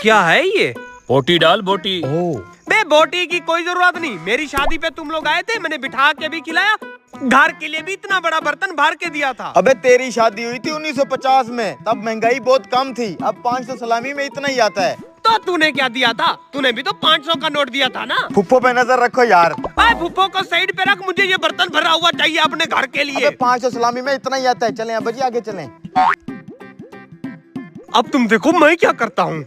क्या है ये? बोटी डाल बोटी। बे बोटी की कोई जरूरत नहीं, मेरी शादी पे तुम लोग आए थे, मैंने बिठा के भी खिलाया, घर के लिए भी इतना बड़ा बर्तन भर के दिया था। अबे तेरी शादी हुई थी 1950 में, तब महंगाई बहुत कम थी, अब 500 सलामी में इतना ही आता है। तो तूने क्या दिया था? तूने भी तो 500 का नोट दिया था ना। फुप्पो पे नजर रखो यार। फुप्पो को साइड पे रख, मुझे ये बर्तन भरा हुआ चाहिए अपने घर के लिए। 500 सलामी में इतना ही आता है। चलें अब्बा जी आगे चलें। अब तुम देखो मैं क्या करता हूँ।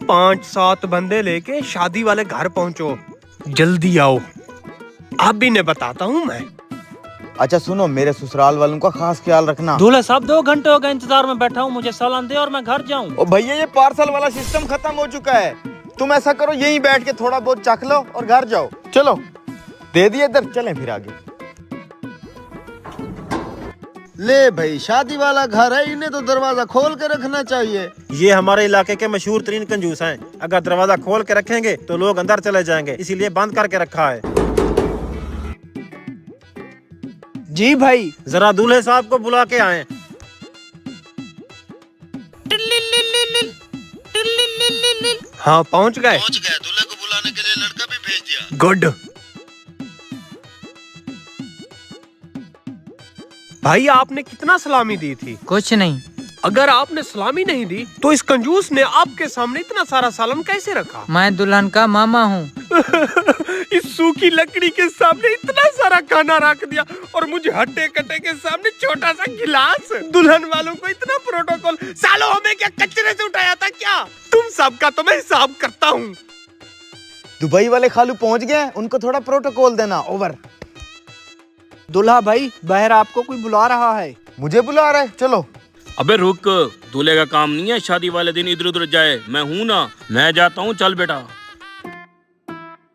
5-7 बंदे लेके शादी वाले घर पहुंचो, जल्दी आओ। आप भी ने बताता हूँ मैं। अच्छा सुनो, मेरे ससुराल वालों का खास ख्याल रखना। दूल्हे साहब 2 घंटे हो गए इंतजार में बैठा हूँ, मुझे सालन दे और मैं घर जाऊँ। ओ भैया ये पार्सल वाला सिस्टम खत्म हो चुका है, तुम ऐसा करो यहीं बैठ के थोड़ा बहुत चख लो और घर जाओ। चलो दे दिए इधर, चलें फिर आगे। ले भाई, शादी वाला घर है, इन्हें तो दरवाजा खोल के रखना चाहिए। ये हमारे इलाके के मशहूर तरीन कंजूस हैं। अगर दरवाजा खोल के रखेंगे तो लोग अंदर चले जाएंगे, इसीलिए बंद करके रखा है। जी भाई, जरा दूल्हे साहब को बुला के आए। हाँ पहुँच गए। दूल्हे को बुलाने के लिए लड़का भी भेज दिया। गुड। भाई आपने कितना सलामी दी थी? कुछ नहीं। अगर आपने सलामी नहीं दी तो इस कंजूस ने आपके सामने इतना सारा सालन कैसे रखा? मैं दुल्हन का मामा हूँ। इस सूखी लकड़ी के सामने इतना सारा खाना रख दिया और मुझे हट्टे कट्टे के सामने छोटा सा गिलास। दुल्हन वालों को इतना प्रोटोकॉल, सालों हमें क्या कचरे से उठाया था क्या? तुम सबका तो मैं हिसाब करता हूँ। दुबई वाले खालू पहुंच गए, उनको थोड़ा प्रोटोकॉल देना। ओवर। दूल्हा भाई, बाहर आपको कोई बुला रहा है। मुझे बुला रहा है, चलो। अबे रुक, दूल्हे का काम नहीं है शादी वाले दिन इधर उधर जाए। मैं हूँ ना, मैं जाता हूँ, चल बेटा।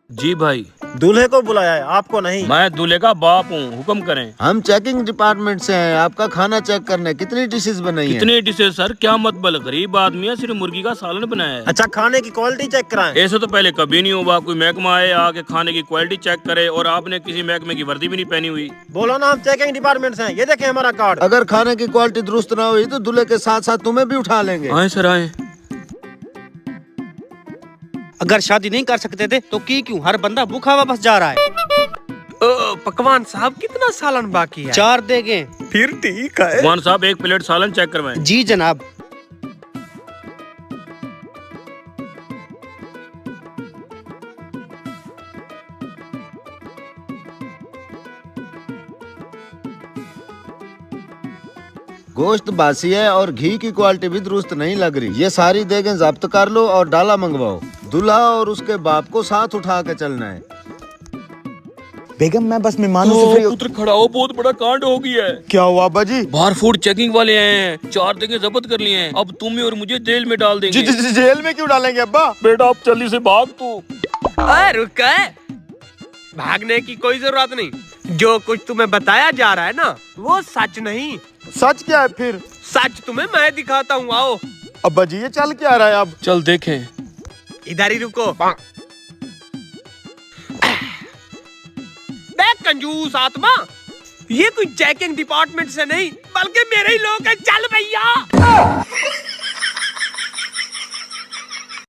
जी भाई। दूल्हे को बुलाया है, आपको नहीं। मैं दूल्हे का बाप हूँ, हुक्म करें। हम चेकिंग डिपार्टमेंट से हैं, आपका खाना चेक करने। कितनी डिशेस बनाई हैं? कितने डिशेस सर? क्या मतबल, गरीब आदमी है, सिर्फ मुर्गी का सालन बनाया है। अच्छा, खाने की क्वालिटी चेक कराएं। ऐसे तो पहले कभी नहीं हुआ, कोई महकमा आए आके खाने की क्वालिटी चेक करे, और आपने किसी महकमे की वर्दी भी नहीं पहनी हुई। बोलो ना, हम चेकिंग डिपार्टमेंट से हैं। ये देखें हमारा कार्ड। अगर खाने की क्वालिटी दुरुस्त ना हुई तो दूल्हे के साथ साथ तुम्हें भी उठा लेंगे। आए सर आए। अगर शादी नहीं कर सकते थे तो क्यों हर बंदा भूखा वापस जा रहा है। पकवान साहब कितना सालन बाकी है? 4 देंगे। फिर ठीक है। भगवान साहब 1 प्लेट सालन चेक करवाएं। जी जनाब। गोश्त बासी है और घी की क्वालिटी भी दुरुस्त नहीं लग रही। ये सारी देगें जब्त कर लो और डाला मंगवाओ। दूल्हा और उसके बाप को साथ उठा के चलना है। बेगम मैं बस मेहमानों से फ्री। पुत्र खड़ा हो, बहुत बड़ा कांड हो गया है। क्या हुआ अब्बा जी? बाहर फूड चेकिंग वाले आए हैं, 4 देगें जब्त कर लिए हैं। अब तुम्हें और मुझे जेल में डाल देंगे। जेल में क्यों डालेंगे अब्बा? बेटा अब जल्दी से भाग तू। रुक, भागने की कोई जरूरत नहीं। जो कुछ तुम्हें बताया जा रहा है ना, वो सच नहीं। सच क्या है फिर? सच तुम्हें मैं दिखाता हूँ, आओ। अब्बा जी ये चल क्या रहा है अब? चल देखें। इधर ही रुको। देख कंजूस आत्मा, ये कोई चेकिंग डिपार्टमेंट से नहीं बल्कि मेरे ही लोग हैं। चल भैया।